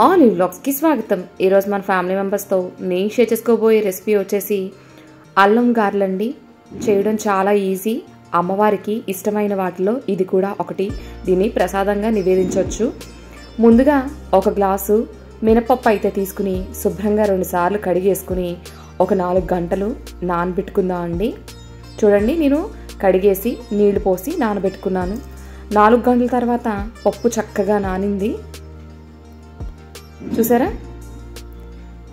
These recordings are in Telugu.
ఆల్ వ్లాగ్స్కి స్వాగతం. ఈరోజు మన ఫ్యామిలీ మెంబర్స్తో నేను షేర్ చేసుకోబోయే రెసిపీ వచ్చేసి అల్లం గారెలండి. చేయడం చాలా ఈజీ. అమ్మవారికి ఇష్టమైన వాటిలో ఇది కూడా ఒకటి. దీన్ని ప్రసాదంగా నివేదించవచ్చు. ముందుగా ఒక గ్లాసు మినపప్పు అయితే తీసుకుని శుభ్రంగా 2 సార్లు కడిగేసుకుని ఒక 4 గంటలు నానబెట్టుకుందాం అండి. చూడండి, నేను కడిగేసి నీళ్లు పోసి నానబెట్టుకున్నాను. 4 గంటల తర్వాత పప్పు చక్కగా నానింది. చూసారా?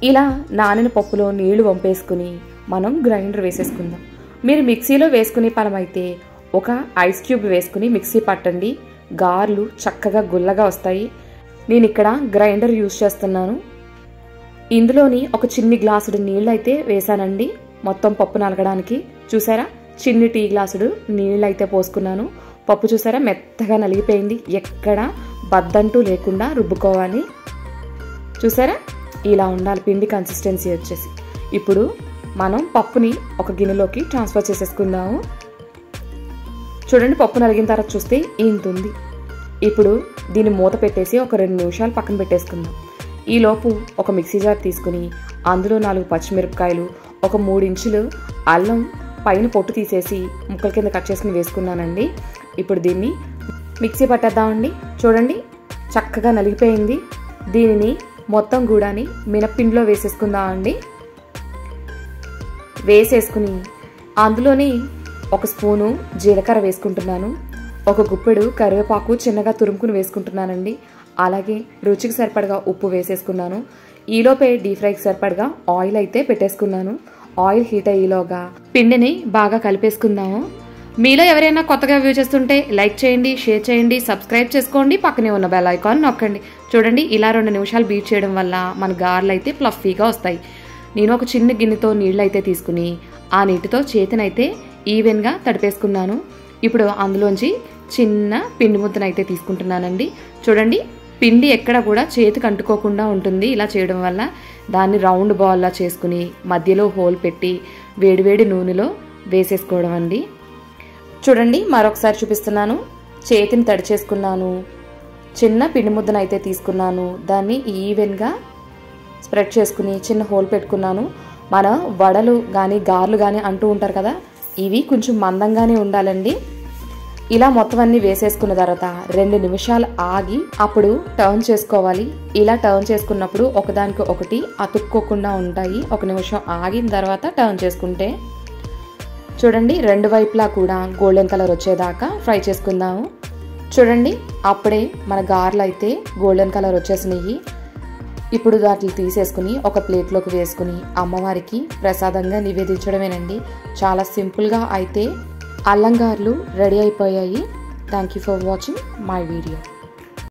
ఇలా నానిన పప్పులో నీళ్లు వంపేసుకుని మనం గ్రైండర్ వేసేసుకుందాం. మీరు మిక్సీలో వేసుకునే పనమైతే ఒక ఐస్ క్యూబ్ వేసుకుని మిక్సీ పట్టండి. గారెలు చక్కగా గుల్లగా వస్తాయి. నేను ఇక్కడ గ్రైండర్ యూజ్ చేస్తున్నాను. ఇందులోని ఒక చిన్ని గ్లాసుడు నీళ్ళు అయితే వేసానండి మొత్తం పప్పు నలగడానికి. చూసారా? చిన్ని టీ గ్లాసుడు నీళ్ళు అయితే పోసుకున్నాను. పప్పు చూసారా మెత్తగా నలిగిపోయింది. ఎక్కడ బద్దంటూ లేకుండా రుబ్బుకోవాలి. చూసారా? ఇలా ఉండాలి పిండి కన్సిస్టెన్సీ వచ్చేసి. ఇప్పుడు మనం పప్పుని ఒక గిన్నెలోకి ట్రాన్స్ఫర్ చేసేసుకుందాము. చూడండి, పప్పు నలిగిన తర్వాత చూస్తే ఇంత ఉంది. ఇప్పుడు దీన్ని మూత పెట్టేసి ఒక 2 నిమిషాలు పక్కన పెట్టేసుకుందాం. ఈలోపు ఒక మిక్సీ జార్ తీసుకుని అందులో 4 పచ్చిమిరపకాయలు, ఒక 3 ఇంచులు అల్లం పైన పొట్టు తీసేసి ముక్కల కింద కట్ చేసుకుని వేసుకున్నానండి. ఇప్పుడు దీన్ని మిక్సీ పట్టేద్దామండి. చూడండి, చక్కగా నలిగిపోయింది. దీనిని మొత్తం కూడాని మినప్పిండిలో వేసేసుకుందామండి. వేసేసుకుని అందులోని 1 స్పూను జీలకర్ర వేసుకుంటున్నాను. 1 గుప్పెడు కరివేపాకు చిన్నగా తురుముకుని వేసుకుంటున్నానండి. అలాగే రుచికి సరిపడగా ఉప్పు వేసేసుకున్నాను. ఈలోపే డీప్ ఫ్రైకి సరిపడగా ఆయిల్ అయితే పెట్టేసుకున్నాను. ఆయిల్ హీట్ అయ్యేలోగా పిండిని బాగా కలిపేసుకుందాము. మీలో ఎవరైనా కొత్తగా వ్యూ చేస్తుంటే లైక్ చేయండి, షేర్ చేయండి, సబ్స్క్రైబ్ చేసుకోండి, పక్కనే ఉన్న బెల్ ఐకాన్ నొక్కండి. చూడండి, ఇలా 2 నిమిషాలు బీట్ చేయడం వల్ల మన గారెలు అయితే ఫ్లఫీగా వస్తాయి. నేను ఒక చిన్న గిన్నెతో నీళ్ళు అయితే తీసుకుని ఆ నీటితో చేతినైతే ఈవెన్గా తడిపేసుకున్నాను. ఇప్పుడు అందులోంచి చిన్న పిండి ముద్దనైతే తీసుకుంటున్నానండి. చూడండి, పిండి ఎక్కడ కూడా చేతికి అంటుకోకుండా ఉంటుంది. ఇలా చేయడం వల్ల దాన్ని రౌండ్ బాల్లా చేసుకుని మధ్యలో హోల్ పెట్టి వేడివేడి నూనెలో వేసేసుకోవడం అండి. చూడండి, మరొకసారి చూపిస్తున్నాను. చేతిని తడి చేసుకున్నాను. చిన్న పిండి ముద్దనైతే తీసుకున్నాను. దాన్ని ఈవెన్గా స్ప్రెడ్ చేసుకుని చిన్న హోల్ పెట్టుకున్నాను. మన వడలు కానీ గారెలు కానీ అంటూ ఉంటారు కదా, ఇవి కొంచెం మందంగానే ఉండాలండి. ఇలా మొత్తం అన్ని వేసేసుకున్న తర్వాత 2 నిమిషాలు ఆగి అప్పుడు టర్న్ చేసుకోవాలి. ఇలా టర్న్ చేసుకున్నప్పుడు ఒకదానికి ఒకటి అతుక్కోకుండా ఉంటాయి. 1 నిమిషం ఆగిన తర్వాత టర్న్ చేసుకుంటే చూడండి, 2 వైపులా కూడా గోల్డెన్ కలర్ వచ్చేదాకా ఫ్రై చేసుకుందాము. చూడండి, అప్పుడే మన గారెలు అయితే గోల్డెన్ కలర్ వచ్చేసినాయి. ఇప్పుడు వాటిని తీసేసుకుని ఒక ప్లేట్లోకి వేసుకుని అమ్మవారికి ప్రసాదంగా నివేదించడమేనండి. చాలా సింపుల్గా అయితే అల్లం గారెలు రెడీ అయిపోయాయి. Thank you for watching my video.